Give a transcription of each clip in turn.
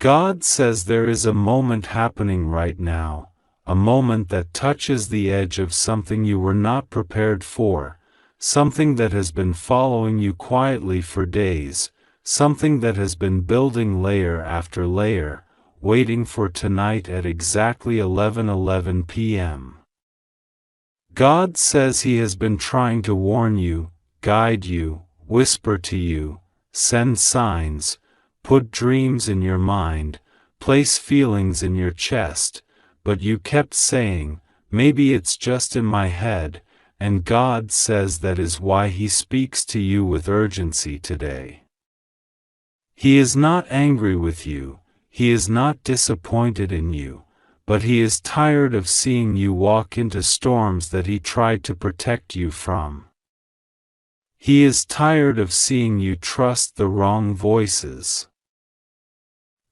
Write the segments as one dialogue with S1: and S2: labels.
S1: God says there is a moment happening right now, a moment that touches the edge of something you were not prepared for, something that has been following you quietly for days, something that has been building layer after layer, waiting for tonight at exactly 11:11 p.m. God says He has been trying to warn you, guide you, whisper to you, send signs, put dreams in your mind, place feelings in your chest, but you kept saying, maybe it's just in my head, and God says that is why He speaks to you with urgency today. He is not angry with you, He is not disappointed in you, but He is tired of seeing you walk into storms that He tried to protect you from. He is tired of seeing you trust the wrong voices.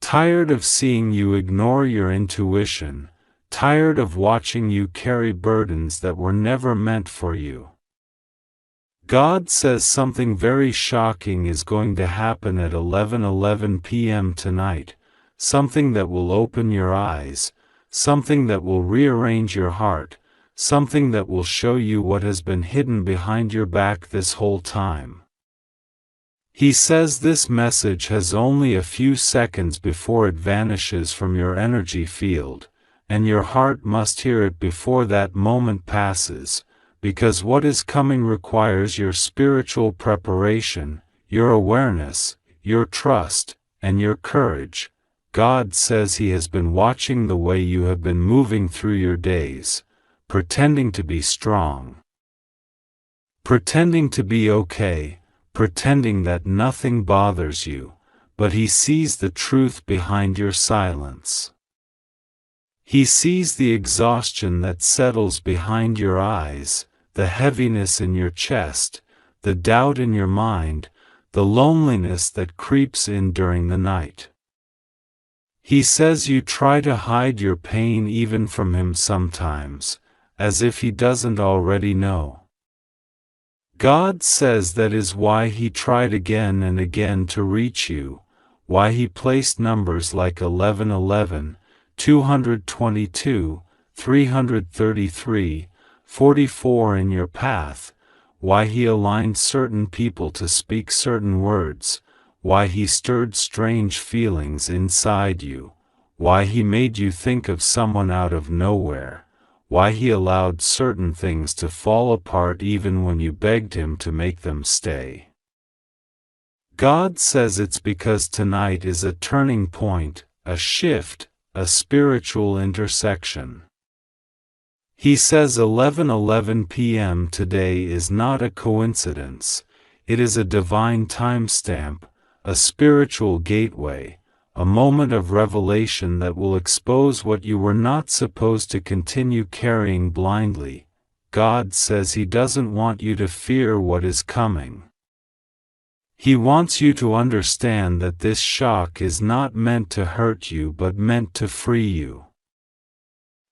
S1: Tired of seeing you ignore your intuition, tired of watching you carry burdens that were never meant for you. God says something very shocking is going to happen at 11:11 p.m. tonight, something that will open your eyes, something that will rearrange your heart, something that will show you what has been hidden behind your back this whole time. He says this message has only a few seconds before it vanishes from your energy field, and your heart must hear it before that moment passes, because what is coming requires your spiritual preparation, your awareness, your trust, and your courage. God says He has been watching the way you have been moving through your days, pretending to be strong, pretending to be okay, pretending that nothing bothers you, but He sees the truth behind your silence. He sees the exhaustion that settles behind your eyes, the heaviness in your chest, the doubt in your mind, the loneliness that creeps in during the night. He says you try to hide your pain even from Him sometimes, as if He doesn't already know. God says that is why He tried again and again to reach you, why He placed numbers like 11:11, 222, 333, 44 in your path, why He aligned certain people to speak certain words, why He stirred strange feelings inside you, why He made you think of someone out of nowhere, why He allowed certain things to fall apart even when you begged Him to make them stay. God says it's because tonight is a turning point, a shift, a spiritual intersection. He says 11:11 p.m. today is not a coincidence, it is a divine timestamp, a spiritual gateway, a moment of revelation that will expose what you were not supposed to continue carrying blindly. God says He doesn't want you to fear what is coming. He wants you to understand that this shock is not meant to hurt you but meant to free you.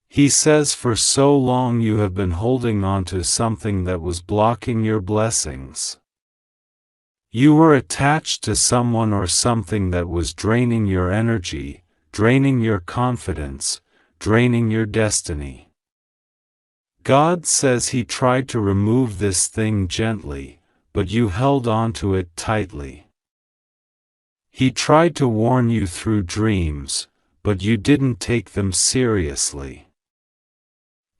S1: He says for so long you have been holding on to something that was blocking your blessings. You were attached to someone or something that was draining your energy, draining your confidence, draining your destiny. God says He tried to remove this thing gently, but you held on to it tightly. He tried to warn you through dreams, but you didn't take them seriously.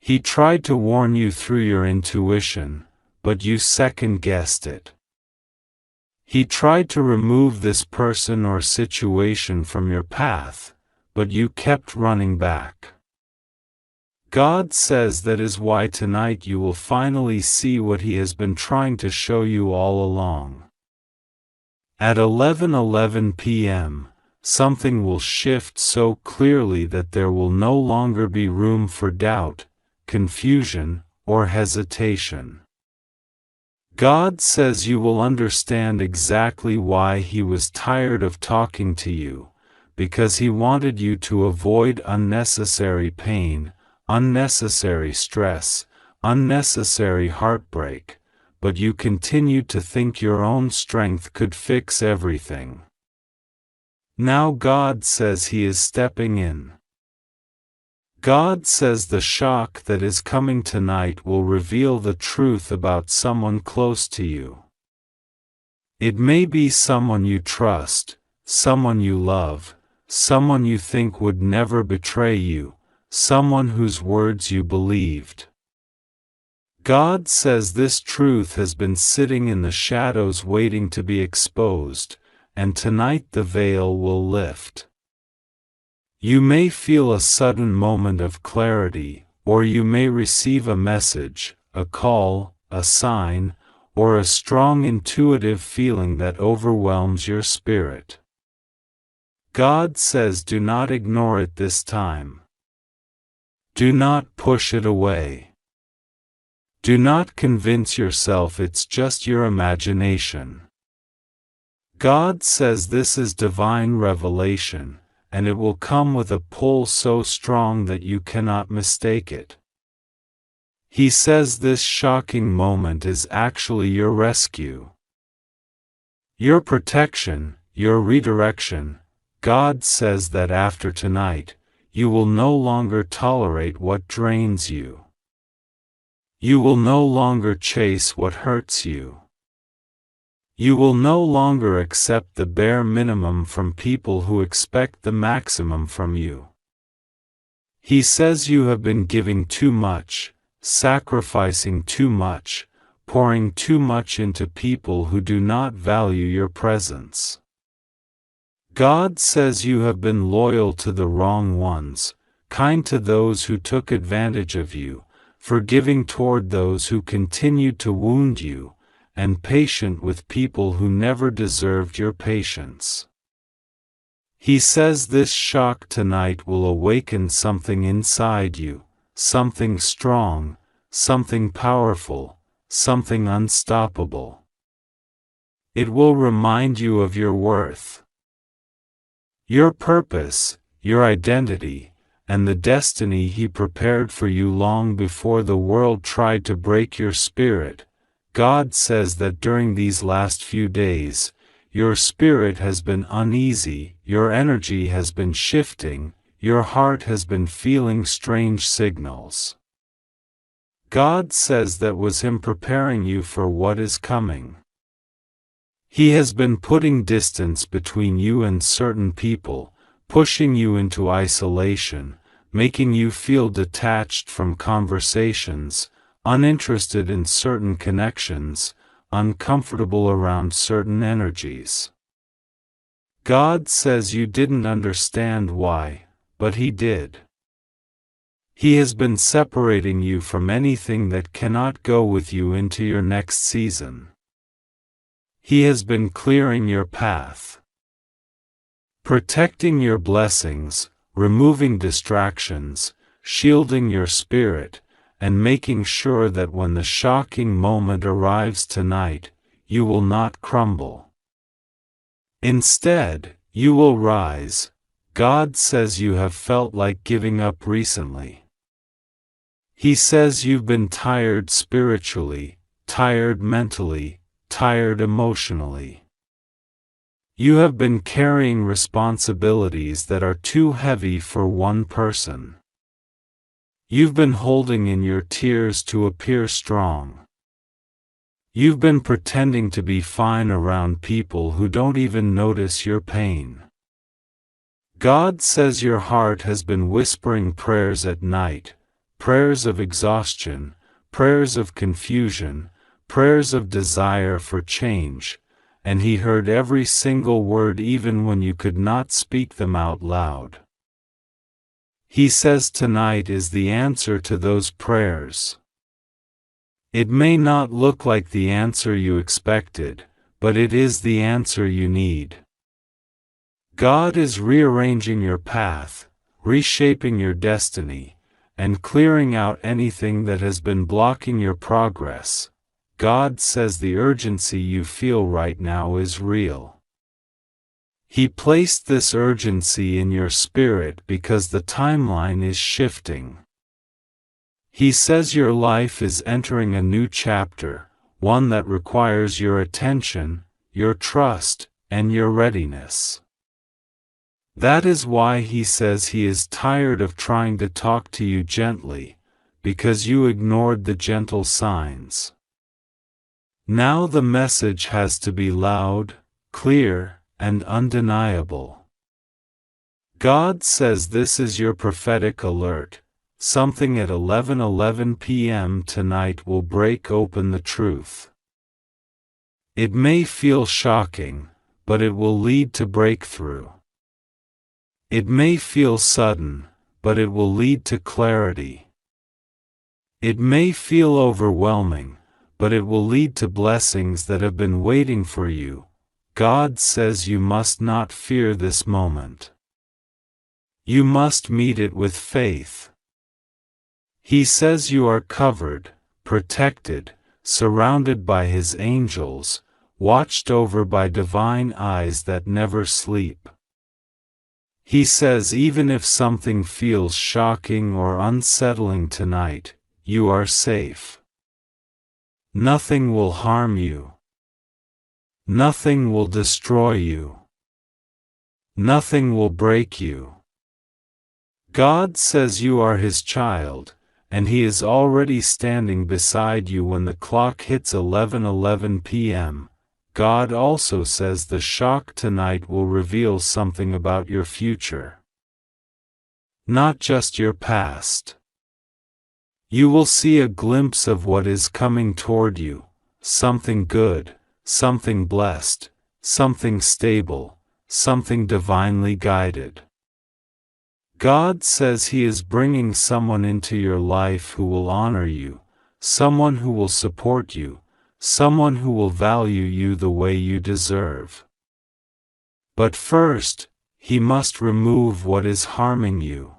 S1: He tried to warn you through your intuition, but you second-guessed it. He tried to remove this person or situation from your path, but you kept running back. God says that is why tonight you will finally see what He has been trying to show you all along. At 11:11 p.m., something will shift so clearly that there will no longer be room for doubt, confusion, or hesitation. God says you will understand exactly why He was tired of talking to you, because He wanted you to avoid unnecessary pain, unnecessary stress, unnecessary heartbreak, but you continued to think your own strength could fix everything. Now God says He is stepping in. God says the shock that is coming tonight will reveal the truth about someone close to you. It may be someone you trust, someone you love, someone you think would never betray you, someone whose words you believed. God says this truth has been sitting in the shadows waiting to be exposed, and tonight the veil will lift. You may feel a sudden moment of clarity, or you may receive a message, a call, a sign, or a strong intuitive feeling that overwhelms your spirit. God says do not ignore it this time. Do not push it away. Do not convince yourself it's just your imagination. God says this is divine revelation, and it will come with a pull so strong that you cannot mistake it. He says this shocking moment is actually your rescue, your protection, your redirection. God says that after tonight, you will no longer tolerate what drains you. You will no longer chase what hurts you. You will no longer accept the bare minimum from people who expect the maximum from you. He says you have been giving too much, sacrificing too much, pouring too much into people who do not value your presence. God says you have been loyal to the wrong ones, kind to those who took advantage of you, forgiving toward those who continued to wound you, and patient with people who never deserved your patience. He says this shock tonight will awaken something inside you, something strong, something powerful, something unstoppable. It will remind you of your worth, your purpose, your identity, and the destiny He prepared for you long before the world tried to break your spirit. God says that during these last few days, your spirit has been uneasy, your energy has been shifting, your heart has been feeling strange signals. God says that was Him preparing you for what is coming. He has been putting distance between you and certain people, pushing you into isolation, making you feel detached from conversations, uninterested in certain connections, uncomfortable around certain energies. God says you didn't understand why, but He did. He has been separating you from anything that cannot go with you into your next season. He has been clearing your path, protecting your blessings, removing distractions, shielding your spirit, and making sure that when the shocking moment arrives tonight, you will not crumble. Instead, you will rise. God says you have felt like giving up recently. He says you've been tired spiritually, tired mentally, tired emotionally. You have been carrying responsibilities that are too heavy for one person. You've been holding in your tears to appear strong. You've been pretending to be fine around people who don't even notice your pain. God says your heart has been whispering prayers at night, prayers of exhaustion, prayers of confusion, prayers of desire for change, and He heard every single word even when you could not speak them out loud. He says tonight is the answer to those prayers. It may not look like the answer you expected, but it is the answer you need. God is rearranging your path, reshaping your destiny, and clearing out anything that has been blocking your progress. God says the urgency you feel right now is real. He placed this urgency in your spirit because the timeline is shifting. He says your life is entering a new chapter, one that requires your attention, your trust, and your readiness. That is why he says he is tired of trying to talk to you gently, because you ignored the gentle signs. Now the message has to be loud, clear, and undeniable. God says this is your prophetic alert. Something at 11:11 p.m. tonight will break open the truth. It may feel shocking, but it will lead to breakthrough. It may feel sudden, but it will lead to clarity. It may feel overwhelming, but it will lead to blessings that have been waiting for you. God says you must not fear this moment. You must meet it with faith. He says you are covered, protected, surrounded by His angels, watched over by divine eyes that never sleep. He says even if something feels shocking or unsettling tonight, you are safe. Nothing will harm you. Nothing will destroy you. Nothing will break you. God says you are His child, and He is already standing beside you when the clock hits 11:11 p.m. God also says the shock tonight will reveal something about your future. Not just your past. You will see a glimpse of what is coming toward you, something good, something blessed, something stable, something divinely guided. God says He is bringing someone into your life who will honor you, someone who will support you, someone who will value you the way you deserve. But first, He must remove what is harming you.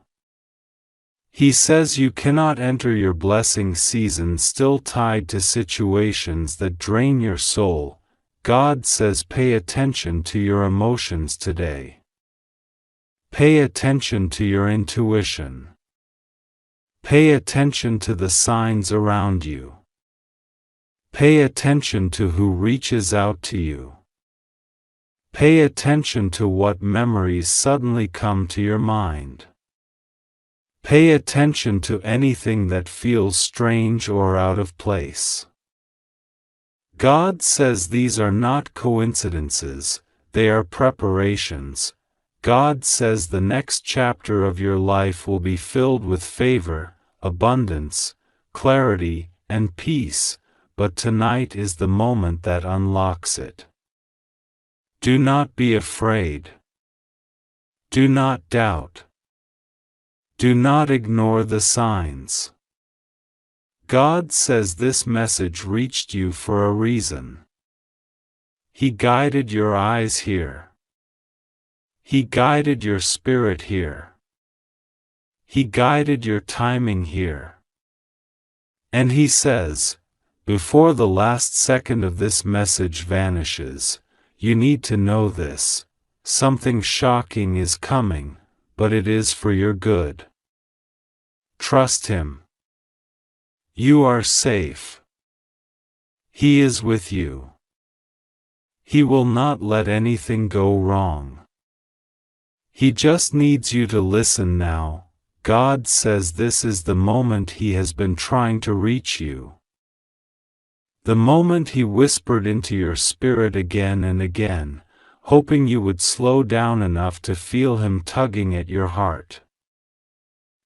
S1: He says you cannot enter your blessing season still tied to situations that drain your soul. God says pay attention to your emotions today. Pay attention to your intuition. Pay attention to the signs around you. Pay attention to who reaches out to you. Pay attention to what memories suddenly come to your mind. Pay attention to anything that feels strange or out of place. God says these are not coincidences, they are preparations. God says the next chapter of your life will be filled with favor, abundance, clarity, and peace, but tonight is the moment that unlocks it. Do not be afraid. Do not doubt. Do not ignore the signs. God says this message reached you for a reason. He guided your eyes here. He guided your spirit here. He guided your timing here. And He says, before the last second of this message vanishes, you need to know this. Something shocking is coming, but it is for your good. Trust Him. You are safe. He is with you. He will not let anything go wrong. He just needs you to listen now. God says this is the moment He has been trying to reach you. The moment He whispered into your spirit again and again, hoping you would slow down enough to feel Him tugging at your heart.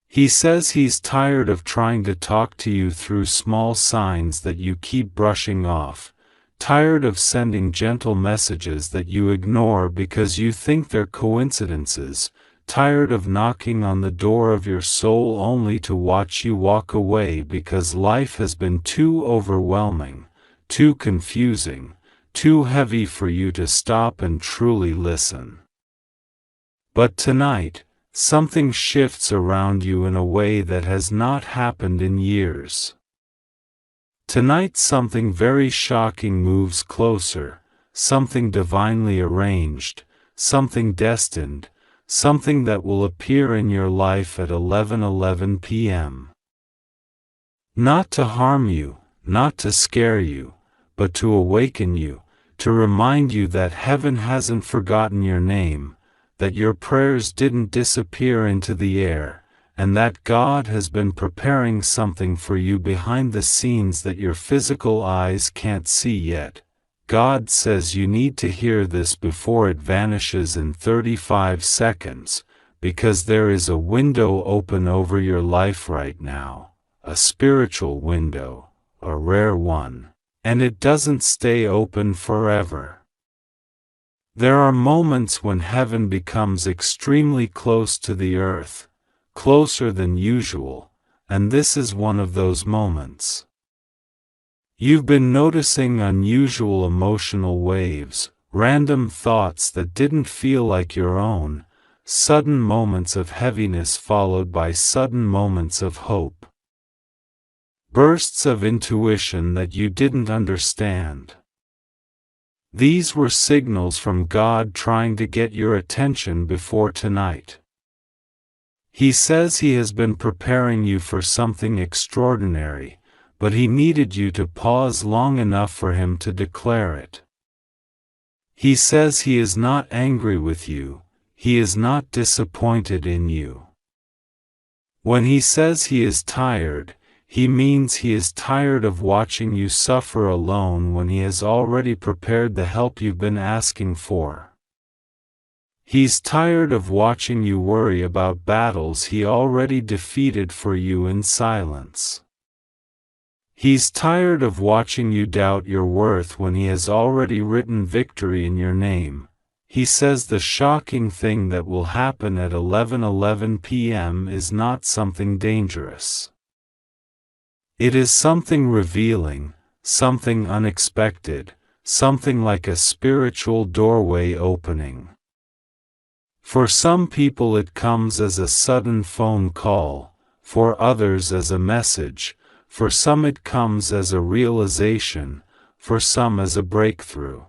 S1: He says He's tired of trying to talk to you through small signs that you keep brushing off, tired of sending gentle messages that you ignore because you think they're coincidences, tired of knocking on the door of your soul only to watch you walk away because life has been too overwhelming, too confusing, too heavy for you to stop and truly listen. But tonight, something shifts around you in a way that has not happened in years. Tonight something very shocking moves closer, something divinely arranged, something destined, something that will appear in your life at 11:11 p.m. Not to harm you, not to scare you, but to awaken you, to remind you that heaven hasn't forgotten your name, that your prayers didn't disappear into the air, and that God has been preparing something for you behind the scenes that your physical eyes can't see yet. God says you need to hear this before it vanishes in 35 seconds, because there is a window open over your life right now, a spiritual window, a rare one, and it doesn't stay open forever. There are moments when heaven becomes extremely close to the earth, closer than usual, and this is one of those moments. You've been noticing unusual emotional waves, random thoughts that didn't feel like your own, sudden moments of heaviness followed by sudden moments of hope. Bursts of intuition that you didn't understand. These were signals from God trying to get your attention before tonight. He says He has been preparing you for something extraordinary, but He needed you to pause long enough for Him to declare it. He says He is not angry with you, He is not disappointed in you. When He says He is tired, He means He is tired of watching you suffer alone when He has already prepared the help you've been asking for. He's tired of watching you worry about battles He already defeated for you in silence. He's tired of watching you doubt your worth when He has already written victory in your name. He says the shocking thing that will happen at 11:11 p.m. is not something dangerous. It is something revealing, something unexpected, something like a spiritual doorway opening. For some people it comes as a sudden phone call, for others as a message, for some it comes as a realization, for some as a breakthrough.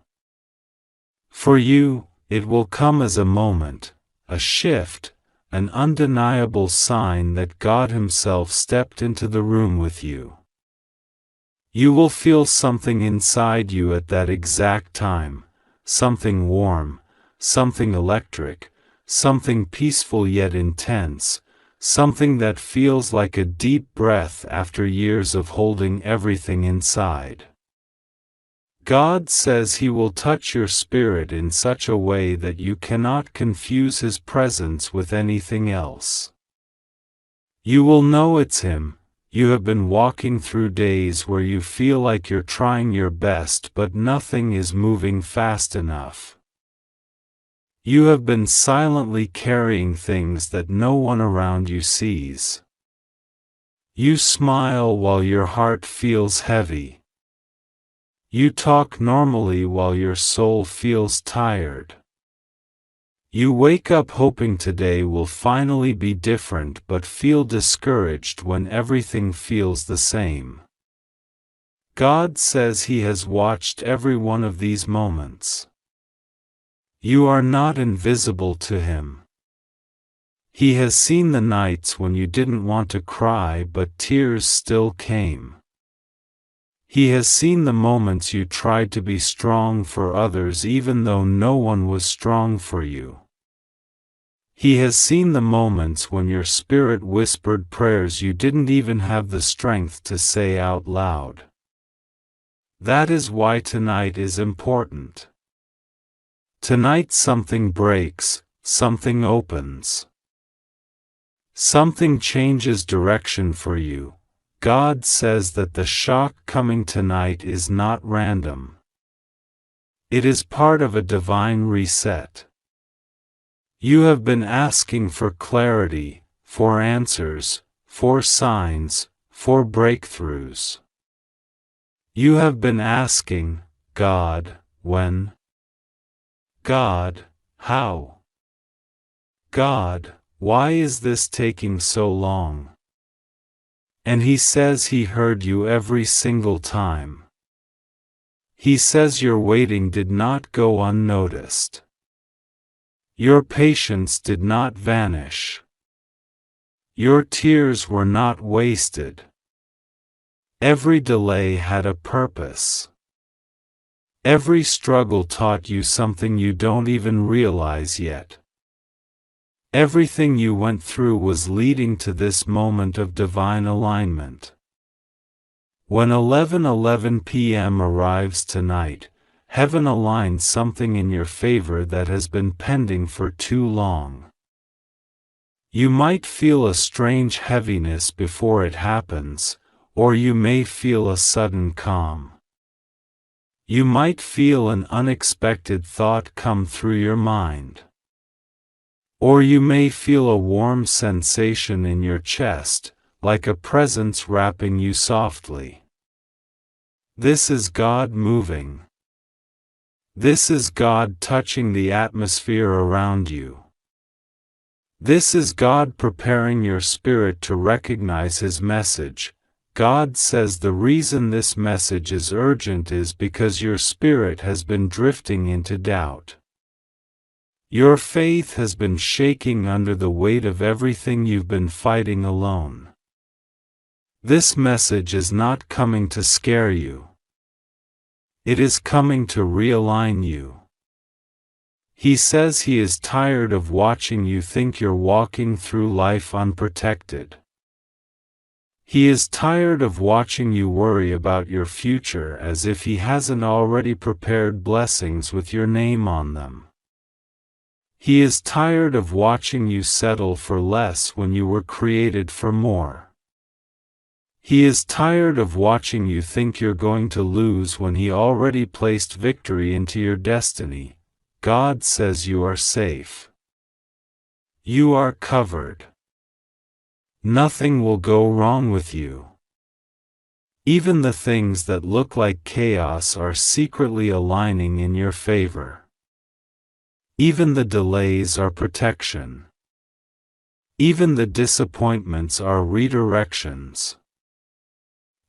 S1: For you, it will come as a moment, a shift, an undeniable sign that God Himself stepped into the room with you. You will feel something inside you at that exact time, something warm, something electric, something peaceful yet intense, something that feels like a deep breath after years of holding everything inside. God says He will touch your spirit in such a way that you cannot confuse His presence with anything else. You will know it's Him. You have been walking through days where you feel like you're trying your best but nothing is moving fast enough. You have been silently carrying things that no one around you sees. You smile while your heart feels heavy. You talk normally while your soul feels tired. You wake up hoping today will finally be different but feel discouraged when everything feels the same. God says He has watched every one of these moments. You are not invisible to Him. He has seen the nights when you didn't want to cry but tears still came. He has seen the moments you tried to be strong for others even though no one was strong for you. He has seen the moments when your spirit whispered prayers you didn't even have the strength to say out loud. That is why tonight is important. Tonight something breaks, something opens. Something changes direction for you. God says that the shock coming tonight is not random. It is part of a divine reset. You have been asking for clarity, for answers, for signs, for breakthroughs. You have been asking, God, when? God, how? God, why is this taking so long? And He says He heard you every single time. He says your waiting did not go unnoticed. Your patience did not vanish. Your tears were not wasted. Every delay had a purpose. Every struggle taught you something you don't even realize yet. Everything you went through was leading to this moment of divine alignment. When 11:11 p.m. arrives tonight, heaven aligns something in your favor that has been pending for too long. You might feel a strange heaviness before it happens, or you may feel a sudden calm. You might feel an unexpected thought come through your mind. Or you may feel a warm sensation in your chest, like a presence wrapping you softly. This is God moving. This is God touching the atmosphere around you. This is God preparing your spirit to recognize His message. God says the reason this message is urgent is because your spirit has been drifting into doubt. Your faith has been shaking under the weight of everything you've been fighting alone. This message is not coming to scare you. It is coming to realign you. He says He is tired of watching you think you're walking through life unprotected. He is tired of watching you worry about your future as if He hasn't already prepared blessings with your name on them. He is tired of watching you settle for less when you were created for more. He is tired of watching you think you're going to lose when He already placed victory into your destiny. God says you are safe. You are covered. Nothing will go wrong with you. Even the things that look like chaos are secretly aligning in your favor. Even the delays are protection. Even the disappointments are redirections.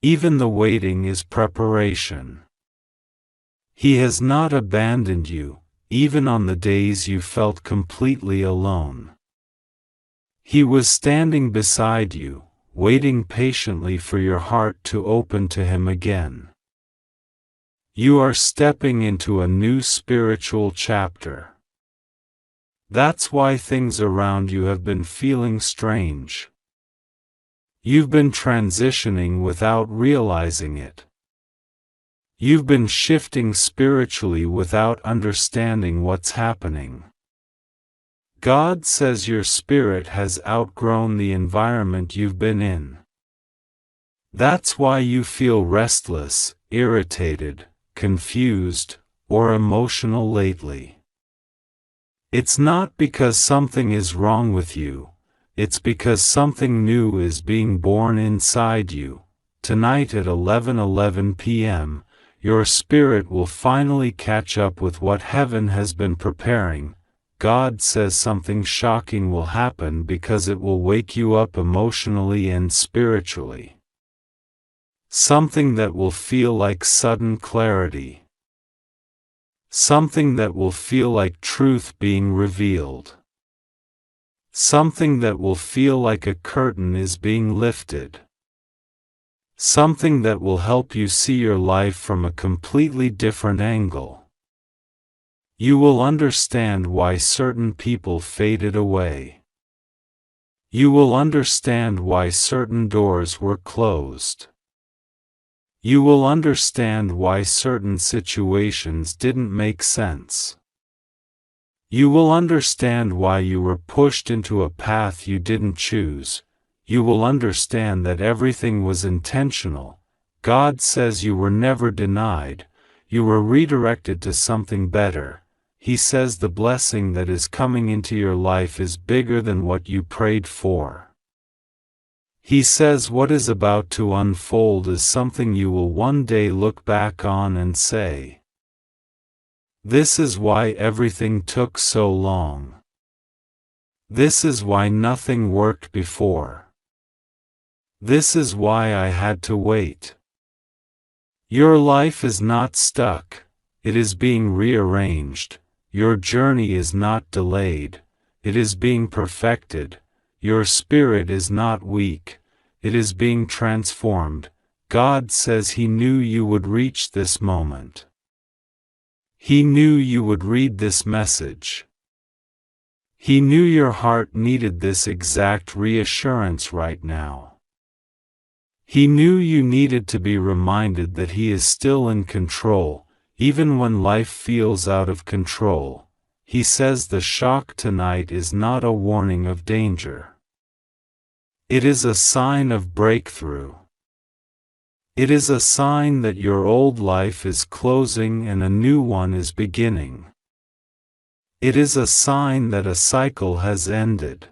S1: Even the waiting is preparation. He has not abandoned you, even on the days you felt completely alone. He was standing beside you, waiting patiently for your heart to open to Him again. You are stepping into a new spiritual chapter. That's why things around you have been feeling strange. You've been transitioning without realizing it. You've been shifting spiritually without understanding what's happening. God says your spirit has outgrown the environment you've been in. That's why you feel restless, irritated, confused, or emotional lately. It's not because something is wrong with you, it's because something new is being born inside you. Tonight at 11:11 p.m., your spirit will finally catch up with what heaven has been preparing. God says something shocking will happen because it will wake you up emotionally and spiritually. Something that will feel like sudden clarity. Something that will feel like truth being revealed. Something that will feel like a curtain is being lifted. Something that will help you see your life from a completely different angle. You will understand why certain people faded away. You will understand why certain doors were closed. You will understand why certain situations didn't make sense. You will understand why you were pushed into a path you didn't choose. You will understand that everything was intentional. God says you were never denied. You were redirected to something better. He says the blessing that is coming into your life is bigger than what you prayed for. He says what is about to unfold is something you will one day look back on and say, "This is why everything took so long. This is why nothing worked before. This is why I had to wait." Your life is not stuck, it is being rearranged. Your journey is not delayed, it is being perfected. Your spirit is not weak, it is being transformed. God says He knew you would reach this moment. He knew you would read this message. He knew your heart needed this exact reassurance right now. He knew you needed to be reminded that He is still in control, even when life feels out of control. He says the shock tonight is not a warning of danger. It is a sign of breakthrough. It is a sign that your old life is closing and a new one is beginning. It is a sign that a cycle has ended.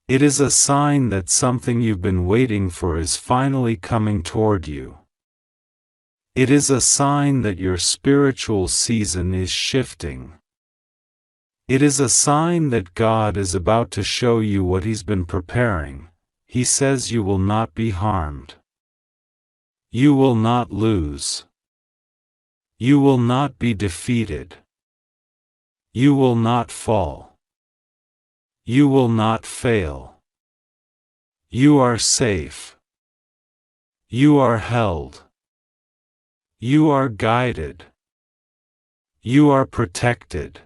S1: It is a sign that something you've been waiting for is finally coming toward you. It is a sign that your spiritual season is shifting. It is a sign that God is about to show you what He's been preparing. He says you will not be harmed. You will not lose. You will not be defeated. You will not fall. You will not fail. You are safe. You are held. You are guided. You are protected.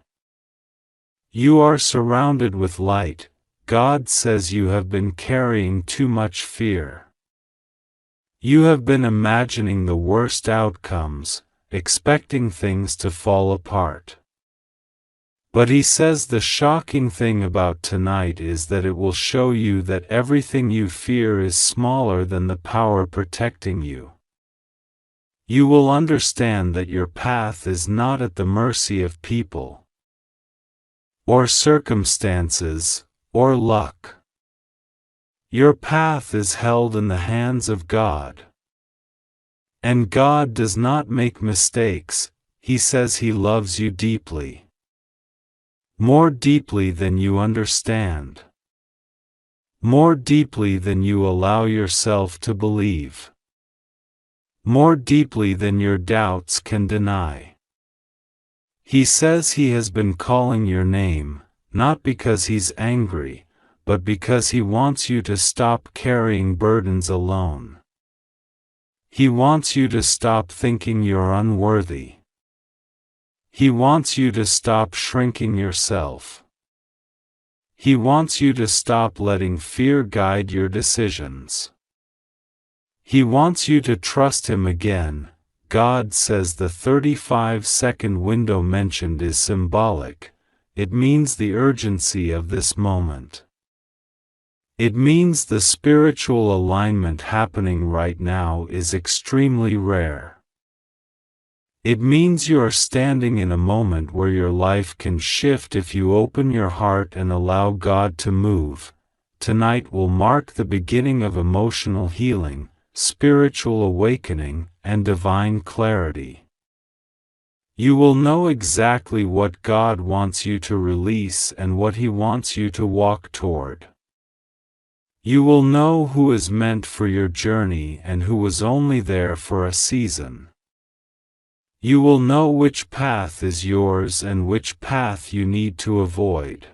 S1: You are surrounded with light. God says you have been carrying too much fear. You have been imagining the worst outcomes, expecting things to fall apart. But He says the shocking thing about tonight is that it will show you that everything you fear is smaller than the power protecting you. You will understand that your path is not at the mercy of people, or circumstances, or luck. Your path is held in the hands of God. And God does not make mistakes. He says He loves you deeply. More deeply than you understand. More deeply than you allow yourself to believe. More deeply than your doubts can deny. He says He has been calling your name, not because He's angry, but because He wants you to stop carrying burdens alone. He wants you to stop thinking you're unworthy. He wants you to stop shrinking yourself. He wants you to stop letting fear guide your decisions. He wants you to trust Him again. God says the 35-second window mentioned is symbolic. It means the urgency of this moment. It means the spiritual alignment happening right now is extremely rare. It means you are standing in a moment where your life can shift if you open your heart and allow God to move. Tonight will mark the beginning of emotional healing, spiritual awakening, and divine clarity. You will know exactly what God wants you to release and what He wants you to walk toward. You will know who is meant for your journey and who was only there for a season. You will know which path is yours and which path you need to avoid.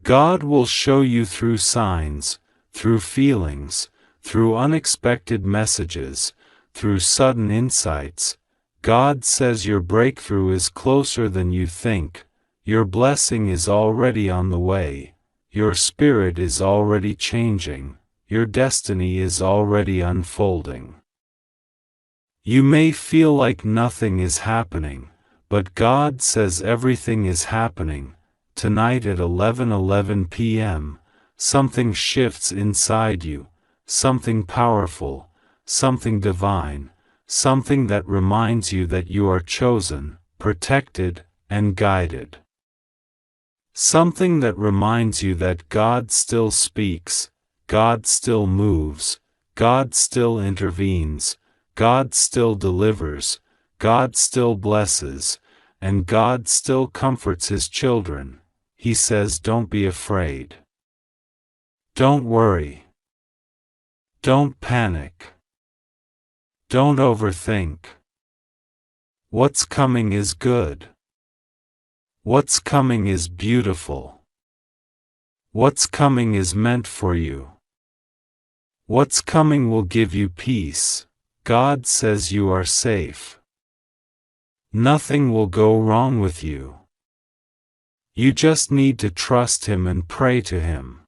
S1: God will show you through signs, through feelings, through unexpected messages, through sudden insights. God says your breakthrough is closer than you think, your blessing is already on the way, your spirit is already changing, your destiny is already unfolding. You may feel like nothing is happening, but God says everything is happening. Tonight at 11:11 p.m., something shifts inside you, something powerful, something divine, something that reminds you that you are chosen, protected, and guided. Something that reminds you that God still speaks, God still moves, God still intervenes, God still delivers, God still blesses, and God still comforts His children. He says, don't be afraid. Don't worry. Don't panic. Don't overthink. What's coming is good. What's coming is beautiful. What's coming is meant for you. What's coming will give you peace. God says you are safe. Nothing will go wrong with you. You just need to trust Him and pray to Him.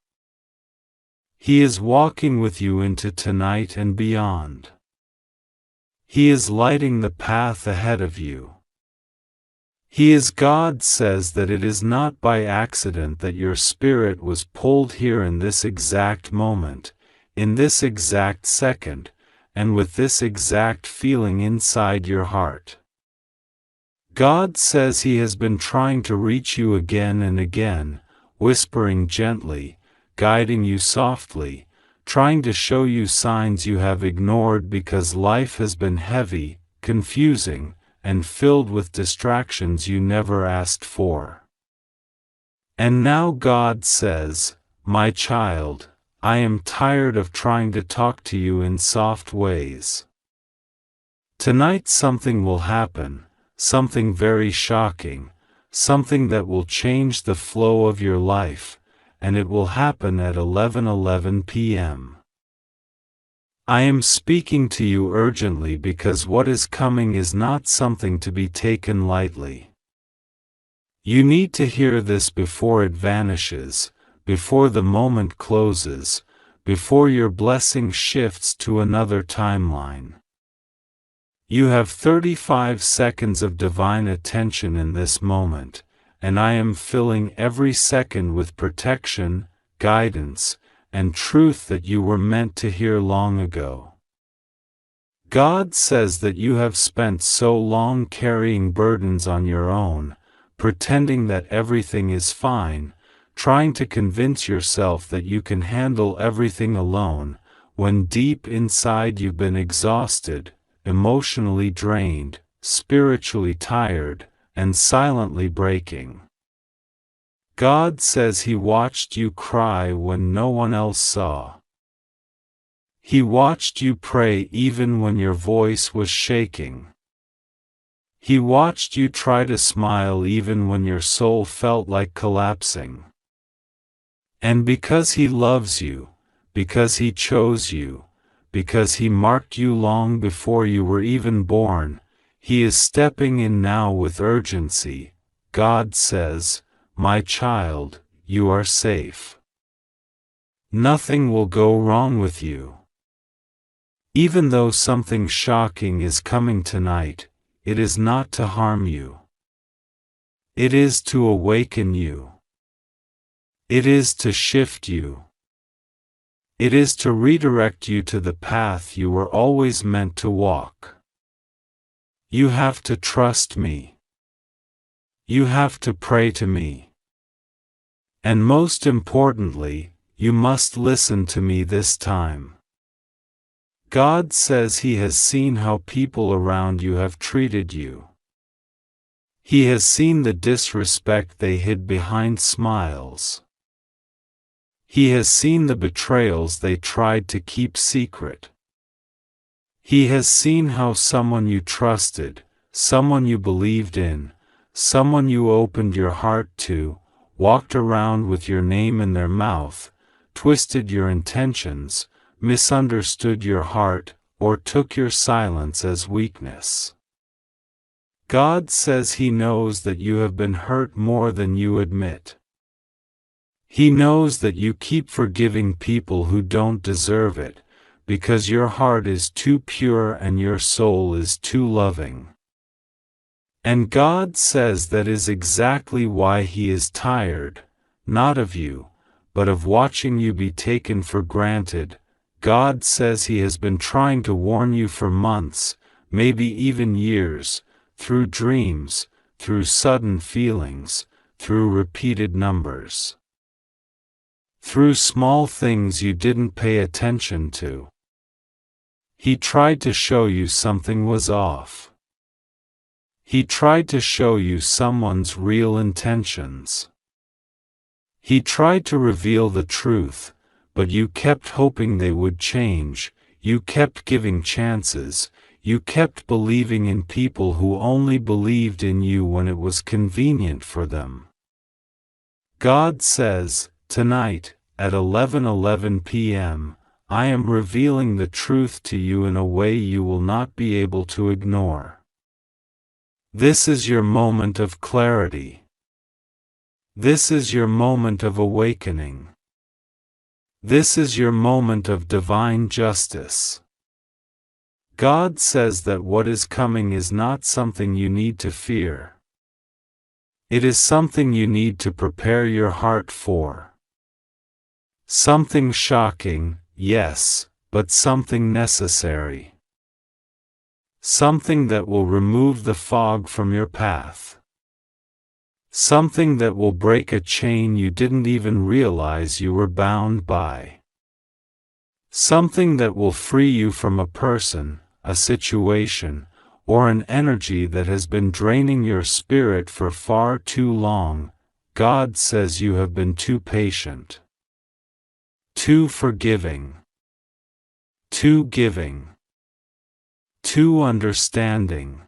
S1: He is walking with you into tonight and beyond. He is lighting the path ahead of you. He is God says that it is not by accident that your spirit was pulled here in this exact moment, in this exact second, and with this exact feeling inside your heart. God says He has been trying to reach you again and again, whispering gently, guiding you softly, trying to show you signs you have ignored because life has been heavy, confusing, and filled with distractions you never asked for. And now God says, "My child, I am tired of trying to talk to you in soft ways. Tonight something will happen, something very shocking, something that will change the flow of your life, and it will happen at 11:11 p.m. I am speaking to you urgently because what is coming is not something to be taken lightly. You need to hear this before it vanishes, before the moment closes, before your blessing shifts to another timeline. You have 35 seconds of divine attention in this moment, and I am filling every second with protection, guidance, and truth that you were meant to hear long ago. God says that you have spent so long carrying burdens on your own, pretending that everything is fine, trying to convince yourself that you can handle everything alone, when deep inside you've been exhausted, emotionally drained, spiritually tired, and silently breaking. God says He watched you cry when no one else saw. He watched you pray even when your voice was shaking. He watched you try to smile even when your soul felt like collapsing. And because He loves you, because He chose you, because He marked you long before you were even born, He is stepping in now with urgency. God says, "My child, you are safe. Nothing will go wrong with you. Even though something shocking is coming tonight, it is not to harm you. It is to awaken you. It is to shift you. It is to redirect you to the path you were always meant to walk. You have to trust me. You have to pray to me. And most importantly, you must listen to me this time." God says He has seen how people around you have treated you. He has seen the disrespect they hid behind smiles. He has seen the betrayals they tried to keep secret. He has seen how someone you trusted, someone you believed in, someone you opened your heart to, walked around with your name in their mouth, twisted your intentions, misunderstood your heart, or took your silence as weakness. God says He knows that you have been hurt more than you admit. He knows that you keep forgiving people who don't deserve it, because your heart is too pure and your soul is too loving. And God says that is exactly why He is tired, not of you, but of watching you be taken for granted. God says He has been trying to warn you for months, maybe even years, through dreams, through sudden feelings, through repeated numbers. Through small things you didn't pay attention to. He tried to show you something was off. He tried to show you someone's real intentions. He tried to reveal the truth, but you kept hoping they would change, you kept giving chances, you kept believing in people who only believed in you when it was convenient for them. God says, tonight, at 11:11 p.m., I am revealing the truth to you in a way you will not be able to ignore. This is your moment of clarity. This is your moment of awakening. This is your moment of divine justice. God says that what is coming is not something you need to fear. It is something you need to prepare your heart for. Something shocking, yes, but something necessary. Something that will remove the fog from your path. Something that will break a chain you didn't even realize you were bound by. Something that will free you from a person, a situation, or an energy that has been draining your spirit for far too long. God says you have been too patient, too forgiving, too giving, too understanding,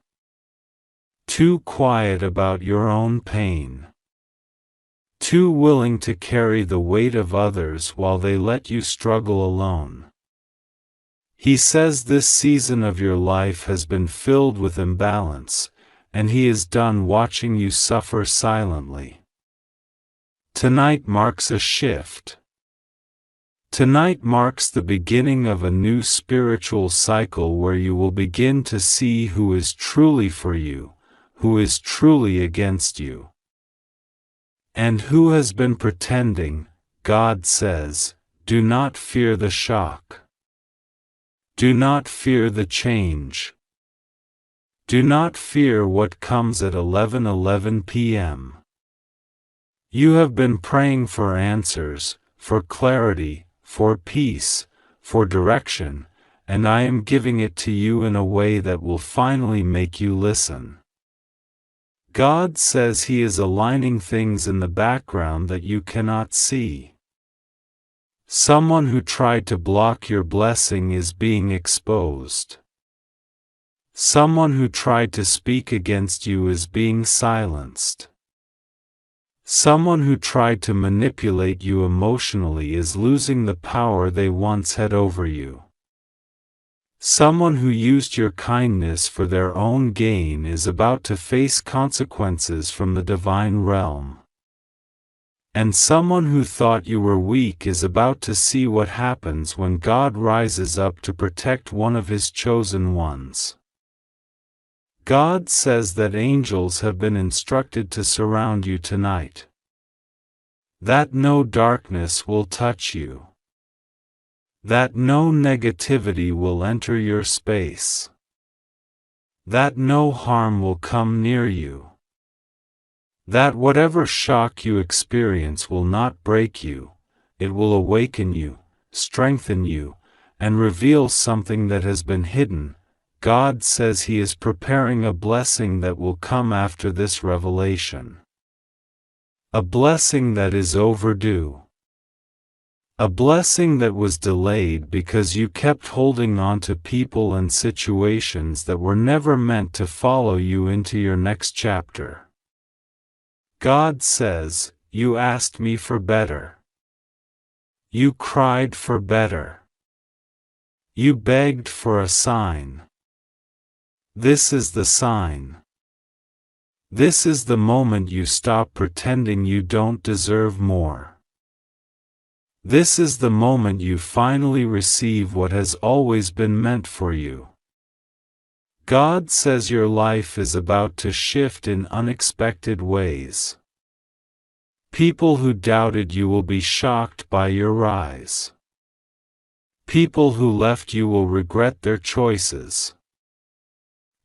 S1: too quiet about your own pain, too willing to carry the weight of others while they let you struggle alone. He says this season of your life has been filled with imbalance, and He is done watching you suffer silently. Tonight marks a shift. Tonight marks the beginning of a new spiritual cycle where you will begin to see who is truly for you, who is truly against you, and who has been pretending. God says, do not fear the shock. Do not fear the change. Do not fear what comes at 11:11 p.m. You have been praying for answers, for clarity, for peace, for direction, and I am giving it to you in a way that will finally make you listen. God says He is aligning things in the background that you cannot see. Someone who tried to block your blessing is being exposed. Someone who tried to speak against you is being silenced. Someone who tried to manipulate you emotionally is losing the power they once had over you. Someone who used your kindness for their own gain is about to face consequences from the divine realm. And someone who thought you were weak is about to see what happens when God rises up to protect one of His chosen ones. God says that angels have been instructed to surround you tonight. That no darkness will touch you. That no negativity will enter your space. That no harm will come near you. That whatever shock you experience will not break you, it will awaken you, strengthen you, and reveal something that has been hidden. God says He is preparing a blessing that will come after this revelation. A blessing that is overdue. A blessing that was delayed because you kept holding on to people and situations that were never meant to follow you into your next chapter. God says, you asked me for better. You cried for better. You begged for a sign. This is the sign. This is the moment you stop pretending you don't deserve more. This is the moment you finally receive what has always been meant for you. God says your life is about to shift in unexpected ways. People who doubted you will be shocked by your rise. People who left you will regret their choices.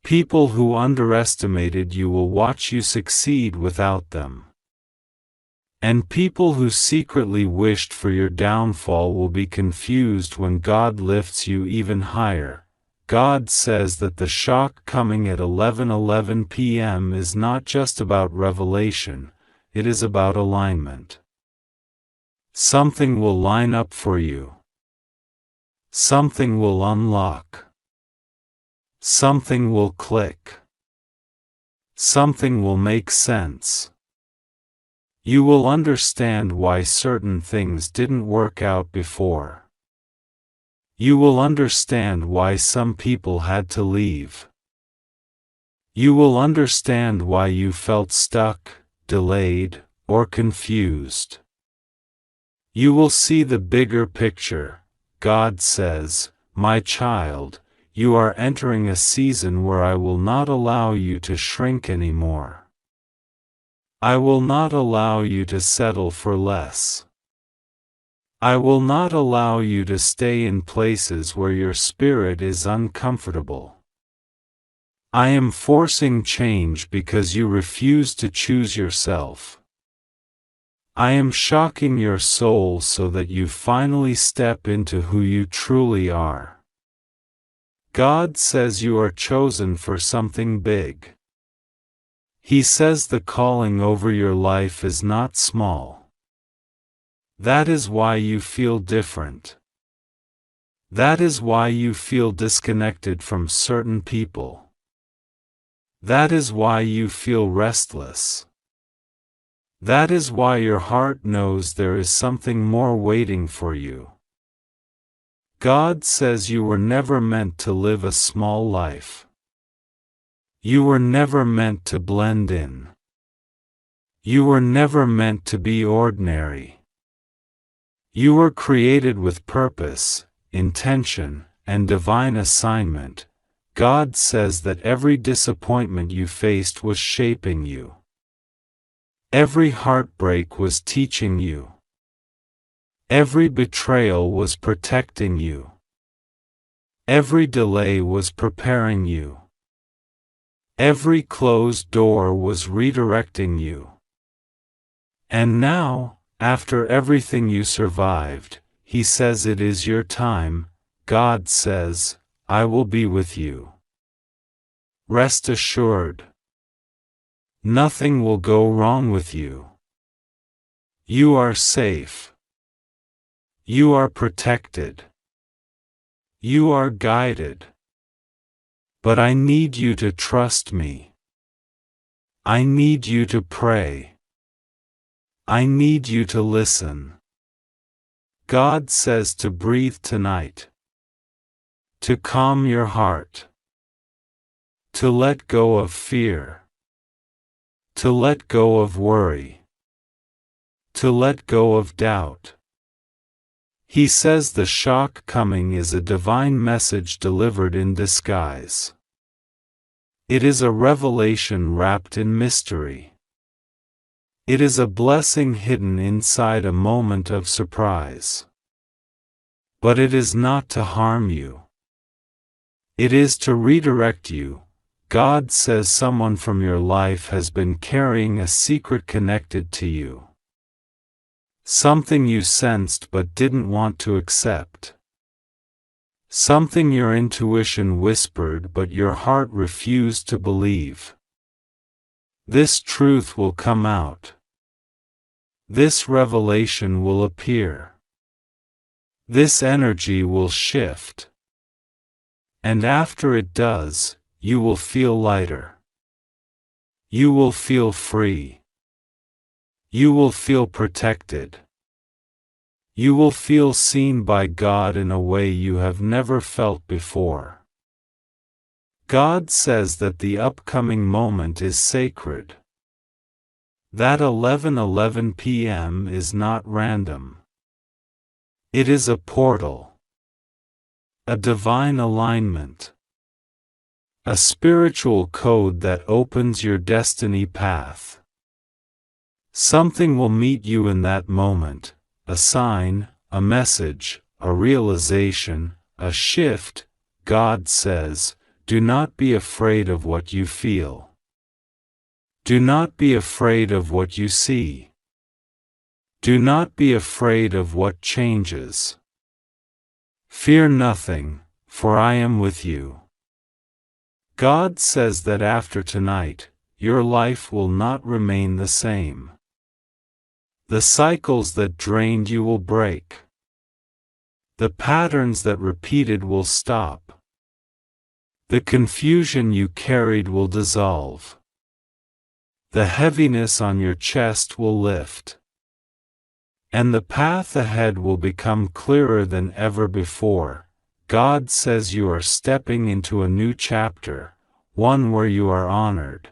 S1: People who underestimated you will watch you succeed without them. And people who secretly wished for your downfall will be confused when God lifts you even higher. God says that the shock coming at 11:11 p.m. is not just about revelation, it is about alignment. Something will line up for you. Something will unlock. Something will click. Something will make sense. You will understand why certain things didn't work out before. You will understand why some people had to leave. You will understand why you felt stuck, delayed, or confused. You will see the bigger picture. God says, "My child, you are entering a season where I will not allow you to shrink anymore. I will not allow you to settle for less. I will not allow you to stay in places where your spirit is uncomfortable. I am forcing change because you refuse to choose yourself. I am shocking your soul so that you finally step into who you truly are." God says you are chosen for something big. He says the calling over your life is not small. That is why you feel different. That is why you feel disconnected from certain people. That is why you feel restless. That is why your heart knows there is something more waiting for you. God says you were never meant to live a small life. You were never meant to blend in. You were never meant to be ordinary. You were created with purpose, intention, and divine assignment. God says that every disappointment you faced was shaping you. Every heartbreak was teaching you. Every betrayal was protecting you. Every delay was preparing you. Every closed door was redirecting you. And now, after everything you survived, He says it is your time. God says, "I will be with you. Rest assured. Nothing will go wrong with you. You are safe. You are protected. You are guided. But I need you to trust me. I need you to pray. I need you to listen." God says to breathe tonight. To calm your heart. To let go of fear. To let go of worry. To let go of doubt. He says the shock coming is a divine message delivered in disguise. It is a revelation wrapped in mystery. It is a blessing hidden inside a moment of surprise. But it is not to harm you. It is to redirect you. God says someone from your life has been carrying a secret connected to you. Something you sensed but didn't want to accept. Something your intuition whispered but your heart refused to believe. This truth will come out. This revelation will appear. This energy will shift. And after it does, you will feel lighter. You will feel free. You will feel protected. You will feel seen by God in a way you have never felt before. God says that the upcoming moment is sacred. That 11:11 p.m. is not random. It is a portal. A divine alignment. A spiritual code that opens your destiny path. Something will meet you in that moment, a sign, a message, a realization, a shift. God says, do not be afraid of what you feel. Do not be afraid of what you see. Do not be afraid of what changes. Fear nothing, for I am with you. God says that after tonight, your life will not remain the same. The cycles that drained you will break. The patterns that repeated will stop. The confusion you carried will dissolve. The heaviness on your chest will lift. And the path ahead will become clearer than ever before. God says you are stepping into a new chapter, one where you are honored,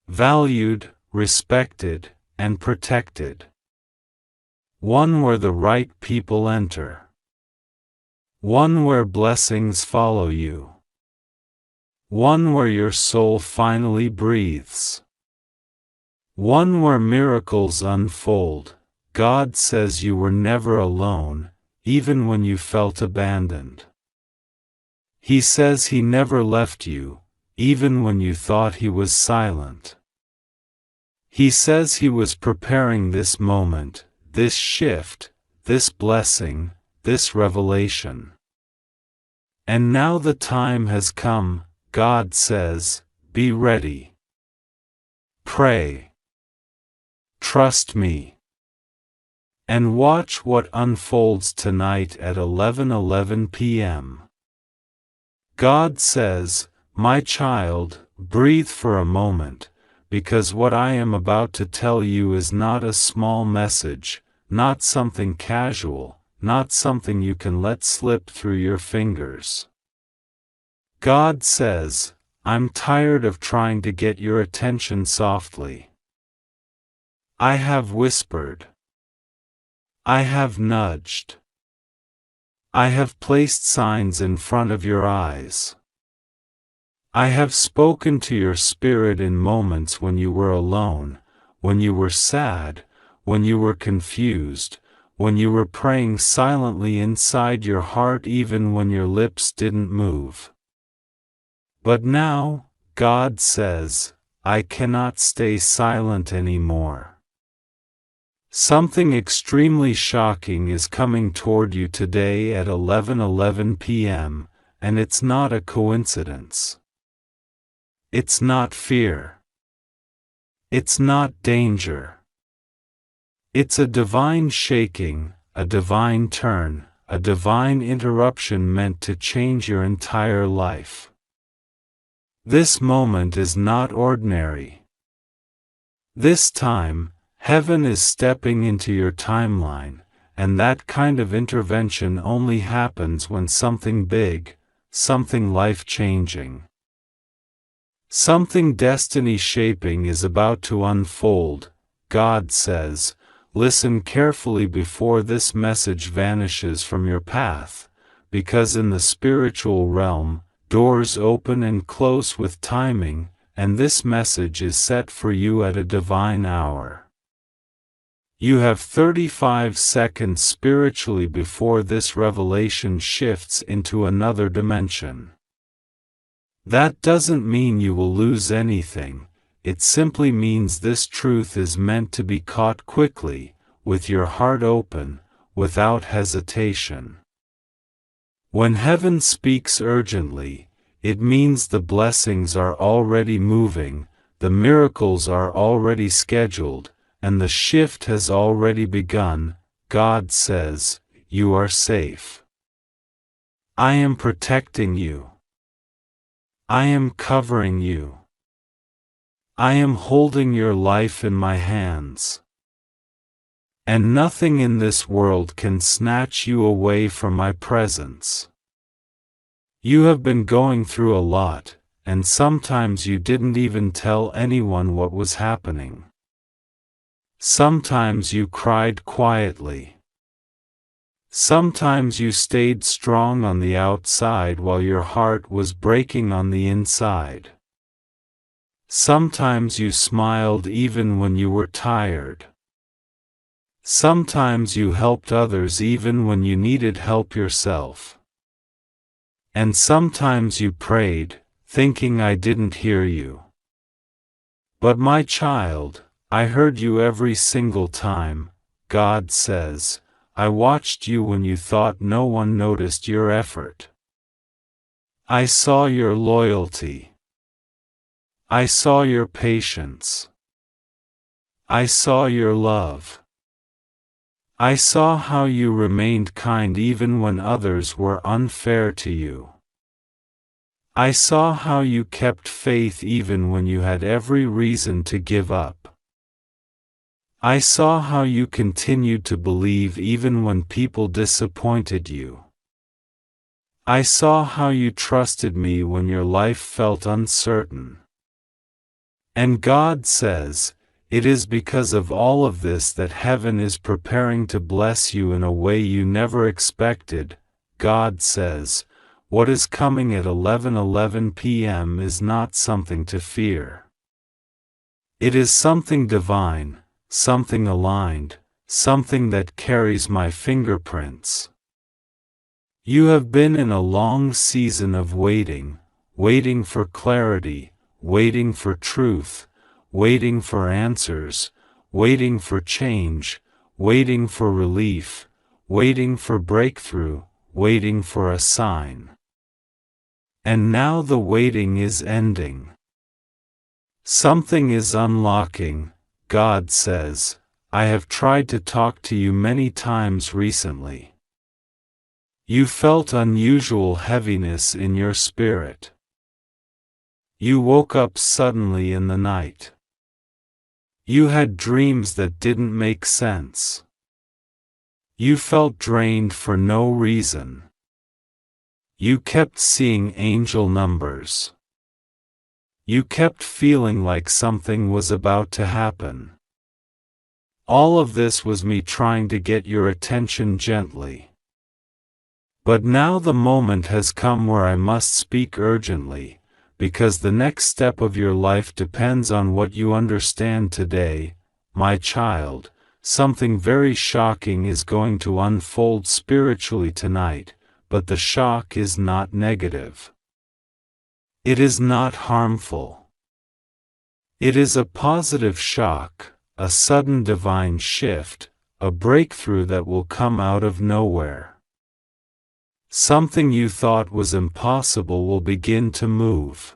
S1: valued, respected, and protected. One where the right people enter. One where blessings follow you. One where your soul finally breathes. One where miracles unfold. God says you were never alone, even when you felt abandoned. He says He never left you, even when you thought He was silent. He says He was preparing this moment, this shift, this blessing, this revelation. And now the time has come, God says, be ready. Pray. Trust me. And watch what unfolds tonight at 11:11 p.m. God says, my child, breathe for a moment, because what I am about to tell you is not a small message, not something casual, not something you can let slip through your fingers. God says, I'm tired of trying to get your attention softly. I have whispered. I have nudged. I have placed signs in front of your eyes. I have spoken to your spirit in moments when you were alone, when you were sad, when you were confused, when you were praying silently inside your heart even when your lips didn't move. But now, God says, I cannot stay silent anymore. Something extremely shocking is coming toward you today at 11:11 p.m., and it's not a coincidence. It's not fear. It's not danger. It's a divine shaking, a divine turn, a divine interruption meant to change your entire life. This moment is not ordinary. This time, Heaven is stepping into your timeline, and that kind of intervention only happens when something big, something life-changing, something destiny-shaping is about to unfold. God says, listen carefully before this message vanishes from your path, because in the spiritual realm, doors open and close with timing, and this message is set for you at a divine hour. You have 35 seconds spiritually before this revelation shifts into another dimension. That doesn't mean you will lose anything, it simply means this truth is meant to be caught quickly, with your heart open, without hesitation. When heaven speaks urgently, it means the blessings are already moving, the miracles are already scheduled, and the shift has already begun. God says, you are safe. I am protecting you. I am covering you. I am holding your life in my hands. And nothing in this world can snatch you away from my presence. You have been going through a lot, and sometimes you didn't even tell anyone what was happening. Sometimes you cried quietly. Sometimes you stayed strong on the outside while your heart was breaking on the inside. Sometimes you smiled even when you were tired. Sometimes you helped others even when you needed help yourself. And sometimes you prayed, thinking I didn't hear you. But my child, I heard you every single time. God says, I watched you when you thought no one noticed your effort. I saw your loyalty. I saw your patience. I saw your love. I saw how you remained kind even when others were unfair to you. I saw how you kept faith even when you had every reason to give up. I saw how you continued to believe even when people disappointed you. I saw how you trusted me when your life felt uncertain. And God says, It is because of all of this that heaven is preparing to bless you in a way you never expected. God says, what is coming at 11:11 p.m. is not something to fear. It is something divine, something aligned, something that carries my fingerprints. You have been in a long season of waiting, waiting for clarity, waiting for truth, waiting for answers, waiting for change, waiting for relief, waiting for breakthrough, waiting for a sign. And now the waiting is ending. Something is unlocking. God says, I have tried to talk to you many times recently. You felt unusual heaviness in your spirit. You woke up suddenly in the night. You had dreams that didn't make sense. You felt drained for no reason. You kept seeing angel numbers. You kept feeling like something was about to happen. All of this was me trying to get your attention gently. But now the moment has come where I must speak urgently, because the next step of your life depends on what you understand today, my child. Something very shocking is going to unfold spiritually tonight, but the shock is not negative. It is not harmful. It is a positive shock, a sudden divine shift, a breakthrough that will come out of nowhere. Something you thought was impossible will begin to move.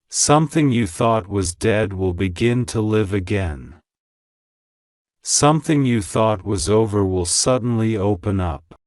S1: Something you thought was dead will begin to live again. Something you thought was over will suddenly open up.